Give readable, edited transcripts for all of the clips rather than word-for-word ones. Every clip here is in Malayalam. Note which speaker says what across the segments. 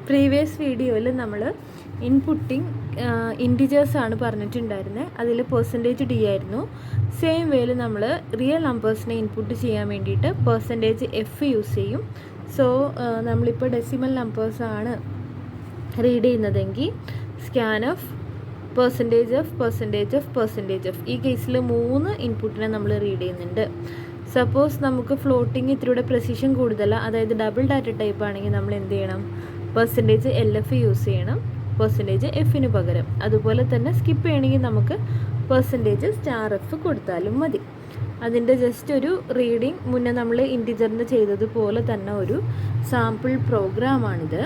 Speaker 1: പ്രീവിയസ് വീഡിയോയിൽ നമ്മൾ ഇൻപുട്ടിങ് ഇൻറ്റിജേഴ്സാണ് പറഞ്ഞിട്ടുണ്ടായിരുന്നത്. അതിൽ പെർസെൻറ്റേജ് ഡി ആയിരുന്നു. സെയിം വേയിൽ നമ്മൾ റിയൽ നമ്പേഴ്സിനെ ഇൻപുട്ട് ചെയ്യാൻ വേണ്ടിയിട്ട് പെർസെൻറ്റേജ് എഫ് യൂസ് ചെയ്യും. സോ നമ്മളിപ്പോൾ ഡെസിമൽ നമ്പേഴ്സാണ് റീഡ് ചെയ്യുന്നതെങ്കിൽ scan of percentage of percentage of percentage of ഈ കേസിൽ 3 ഇൻപുട്ടിനെ നമ്മൾ റീഡ് ചെയ്യുന്നുണ്ട്. സപ്പോസ് നമുക്ക് ഫ്ലോട്ടിങ് ഇത്തിരിയുടെ പ്രെസിഷൻ കൂടുതലാണ്, അതായത് ഡബിൾ ഡാറ്റ ടൈപ്പ് ആണെങ്കിൽ നമ്മൾ എന്ത് ചെയ്യണം? പെർസെൻറ്റേജ് എൽ എഫ് യൂസ് ചെയ്യണം പെർസെൻറ്റേജ് എഫിന് പകരം. അതുപോലെ തന്നെ സ്കിപ്പ് ചെയ്യണമെങ്കിൽ നമുക്ക് പെർസെൻറ്റേജ് സ്റ്റാർ എഫ് കൊടുത്താലും മതി. അതിൻ്റെ ജസ്റ്റ് ഒരു റീഡിങ് മുന്നേ നമ്മൾ ഇൻറ്റിജറിന് ചെയ്തതുപോലെ തന്നെ ഒരു സാമ്പിൾ പ്രോഗ്രാമാണിത്.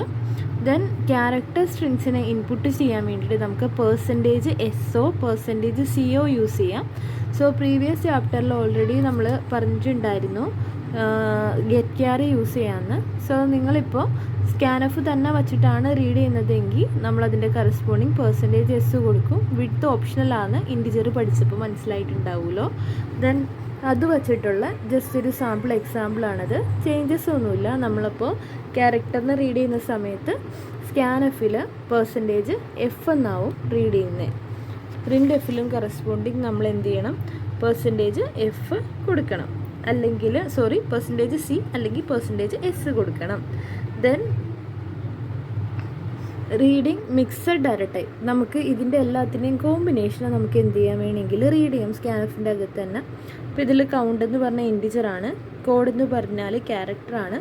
Speaker 1: ദെൻ ക്യാരക്ടർ സ്ട്രിങ്സിനെ ഇൻപുട്ട് ചെയ്യാൻ വേണ്ടിയിട്ട് നമുക്ക് percentage S O percentage C O use ചെയ്യാം. സോ പ്രീവിയസ് ചാപ്റ്ററിൽ ഓൾറെഡി നമ്മൾ പറഞ്ഞിട്ടുണ്ടായിരുന്നു ഗെറ്റ് ക്യാരി യൂസ് ചെയ്യാമെന്ന്. സോ നിങ്ങളിപ്പോൾ സ്കാനഫ് തന്നെ വച്ചിട്ടാണ് റീഡ് ചെയ്യുന്നതെങ്കിൽ നമ്മളതിൻ്റെ കറസ്പോണ്ടിങ് പെർസെൻറ്റേജ് എസ് കൊടുക്കും. വിഡ്ത്ത് ഓപ്ഷണലാണ്, ഇൻറ്റിജർ പഠിച്ചപ്പോൾ മനസ്സിലായിട്ടുണ്ടാവുമല്ലോ. ദെൻ അത് വച്ചിട്ടുള്ള ജസ്റ്റ് ഒരു സാമ്പിൾ എക്സാമ്പിളാണത്. ചേഞ്ചസ് ഒന്നുമില്ല. നമ്മളപ്പോൾ ക്യാരക്ടറിന് റീഡ് ചെയ്യുന്ന സമയത്ത് സ്കാനഫിൽ പെർസെൻറ്റേജ് എഫ് എന്നാവും റീഡ് ചെയ്യുന്നത്. പ്രിൻ്റ് എഫിലും കറസ്പോണ്ടിങ് നമ്മൾ എന്ത് ചെയ്യണം? പെർസെൻറ്റേജ് എഫ് കൊടുക്കണം, അല്ലെങ്കിൽ പെർസെൻറ്റേജ് സി അല്ലെങ്കിൽ പെർസെൻറ്റേജ് എസ് കൊടുക്കണം. Then reading mixed data type, നമുക്ക് ഇതിൻ്റെ എല്ലാത്തിൻ്റെയും കോമ്പിനേഷൻ നമുക്ക് എന്ത് ചെയ്യാൻ വേണമെങ്കിൽ റീഡ് ചെയ്യാം സ്കാനഫിൻ്റെ അകത്ത് തന്നെ. അപ്പോൾ ഇതിൽ കൗണ്ട് എന്ന് പറഞ്ഞാൽ ഇൻറ്റിജറാണ്, കോഡ് എന്ന് പറഞ്ഞാൽ ക്യാരക്ടറാണ്,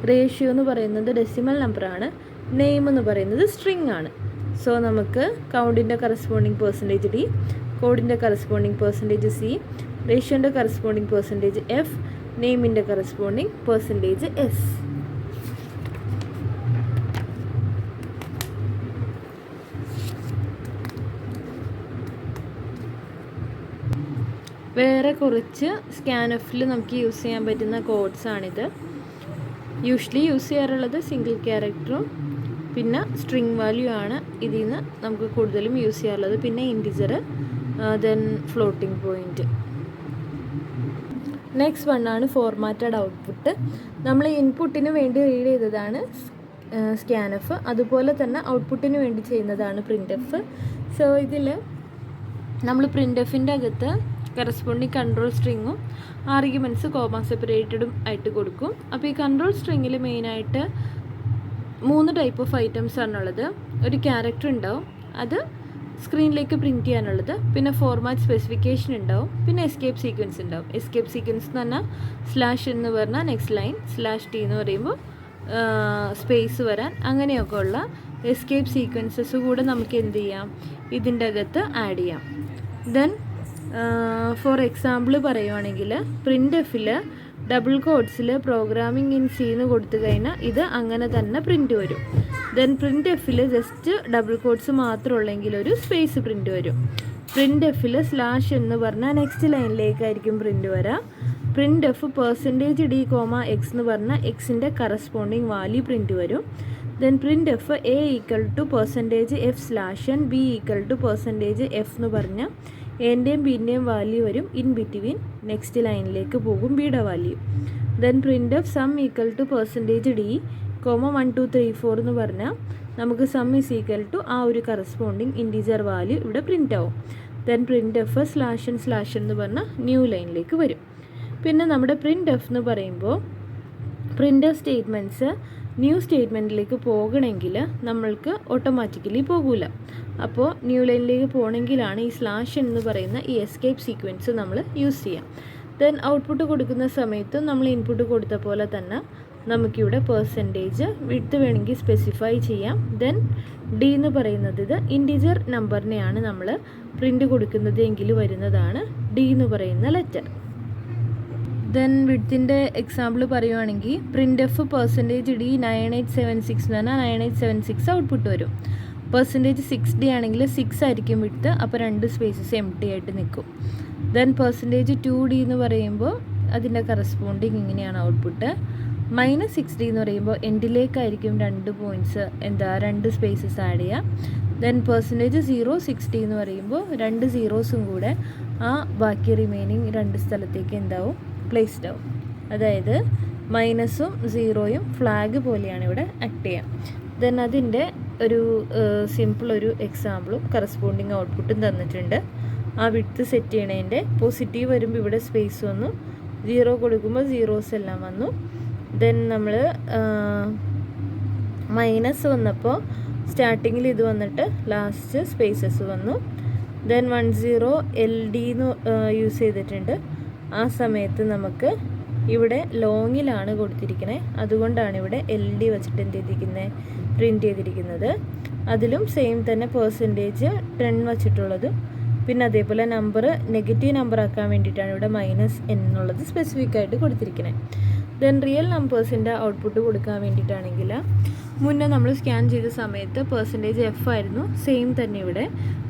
Speaker 1: റേഷ്യോ എന്ന് പറയുന്നത് ഡെസിമൽ നമ്പറാണ്, നെയിം എന്ന് പറയുന്നത് സ്ട്രിങ് ആണ്. സോ നമുക്ക് കൗണ്ടിൻ്റെ കറസ്പോണ്ടിങ് പെർസെൻറ്റേജ് ഡി, കോഡിൻ്റെ കറസ്പോണ്ടിങ് പെർസെൻറ്റേജ് സി, റേഷ്യോൻ്റെ കറസ്പോണ്ടിങ് പെർസെൻറ്റേജ് എഫ്, നെയിമിൻ്റെ കറസ്പോണ്ടിങ് പെർസെൻറ്റേജ് എസ്. വേറെ കുറച്ച് സ്കാനഫിൽ നമുക്ക് യൂസ് ചെയ്യാൻ പറ്റുന്ന കോഡ്സാണിത്. യൂഷ്വലി യൂസ് ചെയ്യാറുള്ളത് സിംഗിൾ ക്യാരക്ടറും പിന്നെ സ്ട്രിങ് വാല്യൂ ആണ് ഇതിൽ നിന്ന് നമുക്ക് കൂടുതലും യൂസ് ചെയ്യാറുള്ളത്. പിന്നെ integer, then floating point. Next വണ്ണാണ് ഫോർമാറ്റഡ് ഔട്ട്പുട്ട്. നമ്മൾ ഇൻപുട്ടിന് വേണ്ടി റീഡ് ചെയ്തതാണ് സ്കാനഫ്, അതുപോലെ തന്നെ ഔട്ട്പുട്ടിന് വേണ്ടി ചെയ്യുന്നതാണ് പ്രിൻ്റ് എഫ്. സോ ഇതിൽ നമ്മൾ പ്രിൻ്റ് എഫിൻ്റെ അകത്ത് കറസ്പോണ്ടിങ് കൺട്രോൾ സ്ട്രിങ്ങും ആർഗ്യുമെൻറ്റ്സ് കോമ സെപ്പറേറ്റഡും ആയിട്ട് കൊടുക്കും. അപ്പോൾ ഈ കൺട്രോൾ സ്ട്രിങ്ങിൽ മെയിനായിട്ട് 3 ടൈപ്പ് ഓഫ് ഐറ്റംസ് ആണുള്ളത്. ഒരു ക്യാരക്ടർ ഉണ്ടാവും, അത് സ്ക്രീനിലേക്ക് പ്രിൻറ്റ് ചെയ്യാനുള്ളത്, പിന്നെ ഫോർമാറ്റ് സ്പെസിഫിക്കേഷൻ ഉണ്ടാവും, പിന്നെ എസ്കേപ്പ് സീക്വൻസ് ഉണ്ടാവും. എസ്കേപ്പ് സീക്വൻസ് എന്ന് പറഞ്ഞാൽ സ്ലാഷ് എന്ന് പറഞ്ഞാൽ നെക്സ്റ്റ് ലൈൻ, സ്ലാഷ് ടി എന്ന് പറയുമ്പോൾ സ്പേസ് വരാൻ, അങ്ങനെയൊക്കെ ഉള്ള എസ്കേപ്പ് സീക്വൻസസ് കൂടെ നമുക്ക് എന്ത് ചെയ്യാം? ഇതിൻ്റെ അകത്ത് ആഡ് ചെയ്യാം. ദെൻ ഫോർ എക്സാമ്പിൾ പറയുവാണെങ്കിൽ പ്രിൻ്റ് എഫിൽ ഡബിൾ കോഡ്സിൽ പ്രോഗ്രാമിംഗ് ഇൻ സി എന്ന് കൊടുത്തു കഴിഞ്ഞാൽ ഇത് അങ്ങനെ തന്നെ പ്രിൻ്റ് വരും. ദെൻ പ്രിൻ്റ് എഫിൽ ജസ്റ്റ് ഡബിൾ കോഡ്സ് മാത്രമുള്ളെങ്കിൽ ഒരു സ്പേസ് പ്രിൻ്റ് വരും. പ്രിൻ്റ് എഫിൽ സ്ലാഷ് എന്ന് പറഞ്ഞാൽ നെക്സ്റ്റ് ലൈനിലേക്കായിരിക്കും പ്രിൻ്റ് വരാം. Print F percentage D comma X എന്ന് പറഞ്ഞാൽ എക്സിൻ്റെ കറസ്പോണ്ടിങ് വാല്യൂ പ്രിൻ്റ് വരും. Then print F A equal two percentage F slash N, B equal two percentage F എന്ന് പറഞ്ഞാൽ എൻ്റെയും ബിൻ്റെയും വാല്യൂ വരും. ഇൻ ബിറ്റ്വീൻ നെക്സ്റ്റ് ലൈനിലേക്ക് പോകും ബിയുടെ value. Then print F some equal two percentage D comma 1 2 3 4 എന്ന് പറഞ്ഞാൽ നമുക്ക് സം ഈസ് ഈക്വൽ ടു ആ ഒരു കറസ്പോണ്ടിങ് ഇൻറ്റിജർ വാല്യൂ ഇവിടെ പ്രിൻ്റ് ആവും. ദെൻ പ്രിൻ്റ് എഫ് സ്ലാഷ് എന്ന് പറഞ്ഞാൽ ന്യൂ ലൈനിലേക്ക് വരും. പിന്നെ നമ്മുടെ പ്രിൻ്റ് എഫ് എന്ന് പറയുമ്പോൾ പ്രിൻ്റ് എഫ് സ്റ്റേറ്റ്മെൻറ്റ്സ് ന്യൂ സ്റ്റേറ്റ്മെൻറ്റിലേക്ക് പോകണമെങ്കിൽ നമ്മൾക്ക് ഓട്ടോമാറ്റിക്കലി പോകില്ല. അപ്പോൾ ന്യൂ ലൈനിലേക്ക് പോകണമെങ്കിലാണ് ഈ സ്ലാഷ് എന്ന് പറയുന്ന ഈ എസ്കേപ്പ് സീക്വൻസ് നമ്മൾ യൂസ് ചെയ്യാം. ദെൻ ഔട്ട്പുട്ട് കൊടുക്കുന്ന സമയത്ത് നമ്മൾ ഇൻപുട്ട് കൊടുത്ത പോലെ തന്നെ നമുക്കിവിടെ പെർസെൻറ്റേജ് വിഡ്ത്ത് വേണമെങ്കിൽ സ്പെസിഫൈ ചെയ്യാം. ദെൻ ഡി എന്ന് പറയുന്നത് ഇത് ഇൻറ്റിജർ നമ്പറിനെയാണ് നമ്മൾ പ്രിൻ്റ് കൊടുക്കുന്നത് എങ്കിൽ വരുന്നതാണ് ഡി എന്ന് പറയുന്ന ലെറ്റർ. ദെൻ വിഡ്ത്തിൻ്റെ എക്സാമ്പിൾ പറയുവാണെങ്കിൽ പ്രിൻ്റ് എഫ് പെർസെൻറ്റേജ് ഡി 9876 എന്ന് പറഞ്ഞാൽ 9876 ഔട്ട്പുട്ട് വരും. പെർസെൻറ്റേജ് 6D ആണെങ്കിൽ 6 ആയിരിക്കും വിഡ്ത്ത്, അപ്പോൾ 2 സ്പേസസ് എം ടി ആയിട്ട് നിൽക്കും. ദെൻ പെർസെൻറ്റേജ് 2D എന്ന് പറയുമ്പോൾ അതിൻ്റെ കറസ്പോണ്ടിങ് ഇങ്ങനെയാണ് ഔട്ട്പുട്ട്. -6D എന്ന് പറയുമ്പോൾ എൻഡിലേക്കായിരിക്കും 2 പോയിൻറ്റ്സ് 2 സ്പേസസ് ആഡ് ചെയ്യാം. ദെൻ പെർസെൻറ്റേജ് 060 എന്ന് പറയുമ്പോൾ 2 സീറോസും കൂടെ ആ ബാക്കി റിമൈനിങ് 2 സ്ഥലത്തേക്ക് എന്താവും? പ്ലേസ്ഡ് ആവും. അതായത് മൈനസും സീറോയും ഫ്ലാഗ് പോലെയാണ് ഇവിടെ ആക്ട് ചെയ്യുക. ദെൻ അതിൻ്റെ ഒരു സിമ്പിൾ ഒരു എക്സാമ്പിളും കറസ്പോണ്ടിങ് ഔട്ട്പുട്ടും തന്നിട്ടുണ്ട്. ആ വിഡ്ത്ത് സെറ്റ് ചെയ്യണതിൻ്റെ പോസിറ്റീവ് വരുമ്പോൾ ഇവിടെ സ്പേസ് വന്നു, 0 കൊടുക്കുമ്പോൾ സീറോസ് എല്ലാം വന്നു. ദെൻ നമ്മൾ മൈനസ് വന്നപ്പോൾ സ്റ്റാർട്ടിങ്ങിൽ ഇത് വന്നിട്ട് ലാസ്റ്റ് സ്പേസസ് വന്നു. ദെൻ 10 LD യൂസ് ചെയ്തിട്ടുണ്ട്. ആ സമയത്ത് നമുക്ക് ഇവിടെ ലോങ്ങിലാണ് കൊടുത്തിരിക്കുന്നത്, അതുകൊണ്ടാണ് ഇവിടെ LD വെച്ചിട്ട് എന്ത് ചെയ്തിരിക്കുന്നത്, പ്രിൻറ്റ് ചെയ്തിരിക്കുന്നത്. അതിലും സെയിം തന്നെ പെർസെൻറ്റേജ് 10 വച്ചിട്ടുള്ളതും, പിന്നെ അതേപോലെ നമ്പർ നെഗറ്റീവ് നമ്പർ ആക്കാൻ വേണ്ടിയിട്ടാണ് ഇവിടെ -n എന്നുള്ളത് സ്പെസിഫിക് ആയിട്ട് കൊടുത്തിരിക്കുന്നത്. ദെൻ റിയൽ നമ്പേഴ്സിൻ്റെ ഔട്ട്പുട്ട് കൊടുക്കാൻ വേണ്ടിയിട്ടാണെങ്കിൽ മുന്നേ നമ്മൾ സ്കാൻ ചെയ്ത സമയത്ത് %f ആയിരുന്നു, സെയിം തന്നെ ഇവിടെ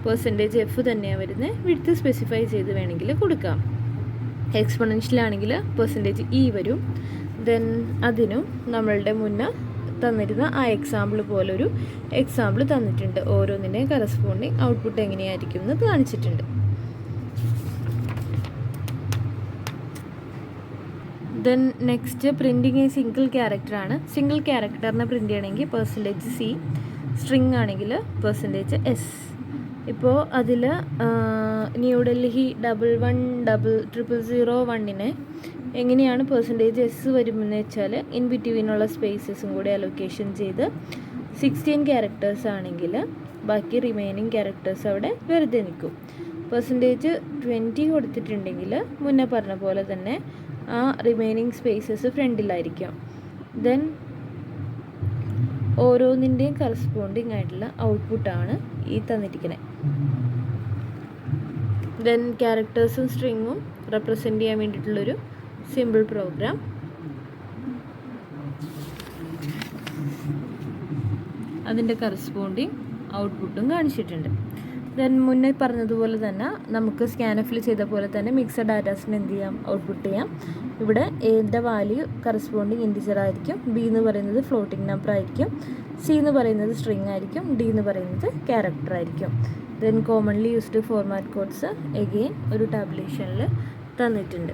Speaker 1: %f തന്നെയാണ് വരുന്നത്. വിഡ്ത്ത് സ്പെസിഫൈ ചെയ്ത് വേണമെങ്കിൽ കൊടുക്കാം. എക്സ്പൊണൻഷ്യലാണെങ്കിൽ %e വരും. ദെൻ അതിനും നമ്മളുടെ മുന്നേ തന്നിരുന്ന ആ എക്സാമ്പിൾ പോലൊരു എക്സാമ്പിൾ തന്നിട്ടുണ്ട്. ഓരോന്നിൻ്റെയും കറസ്പോണ്ടിങ് ഔട്ട്പുട്ട് എങ്ങനെയായിരിക്കും എന്ന് കാണിച്ചിട്ടുണ്ട്. ദെൻ നെക്സ്റ്റ് പ്രിൻറ്റിങ് സിംഗിൾ ക്യാരക്ടറാണ്. സിംഗിൾ ക്യാരക്ടറിനെ പ്രിൻറ്റ് ചെയ്യണമെങ്കിൽ %c, സ്ട്രിങ് ആണെങ്കിൽ %s. ഇപ്പോൾ അതിൽ ന്യൂഡൽഹി 110001 എങ്ങനെയാണ് %s വരുമെന്ന് വെച്ചാൽ ഇൻ ബിറ്റ്വീനുള്ള സ്പേസസും കൂടി അലൊക്കേഷൻ ചെയ്ത് 16 ക്യാരക്ടേഴ്സ് ആണെങ്കിൽ ബാക്കി റിമൈനിങ് ക്യാരക്ടേഴ്സ് അവിടെ വെറുതെ നിൽക്കും. %20 കൊടുത്തിട്ടുണ്ടെങ്കിൽ മുന്നേ പറഞ്ഞ പോലെ തന്നെ ആ റിമൈനിങ് സ്പേസസ് ഫ്രണ്ടിലായിരിക്കും. ദെൻ ഓരോന്നിൻ്റെയും കറസ്പോണ്ടിങ് ആയിട്ടുള്ള ഔട്ട്പുട്ടാണ് ഈ തന്നിരിക്കുന്നത്. ദെൻ ക്യാരക്ടേഴ്സും സ്ട്രിങ്ങും റെപ്രസെൻ്റ് ചെയ്യാൻ വേണ്ടിയിട്ടുള്ളൊരു സിമ്പിൾ പ്രോഗ്രാം. അതിൻ്റെ കറസ്പോണ്ടിങ് ഔട്ട്പുട്ടും കാണിച്ചിട്ടുണ്ട്. ദെൻ മുന്നേ പറഞ്ഞതുപോലെ തന്നെ നമുക്ക് സ്കാനഫിൽ ചെയ്ത പോലെ തന്നെ മിക്സഡ് ഡാറ്റാസിന് എന്ത് ചെയ്യാം, ഔട്ട്പുട്ട് ചെയ്യാം. ഇവിടെ എയുടെ വാല്യൂ കറസ്പോണ്ടിങ് ഇൻറ്റിജർ ആയിരിക്കും, ബി എന്ന് പറയുന്നത് ഫ്ലോട്ടിംഗ് നമ്പർ ആയിരിക്കും, സി എന്ന് പറയുന്നത് സ്ട്രിങ് ആയിരിക്കും, ഡി എന്ന് പറയുന്നത് ക്യാരക്ടർ ആയിരിക്കും. Then commonly used format codes again ഒരു ടാബുലേഷനിൽ തന്നിട്ടുണ്ട്.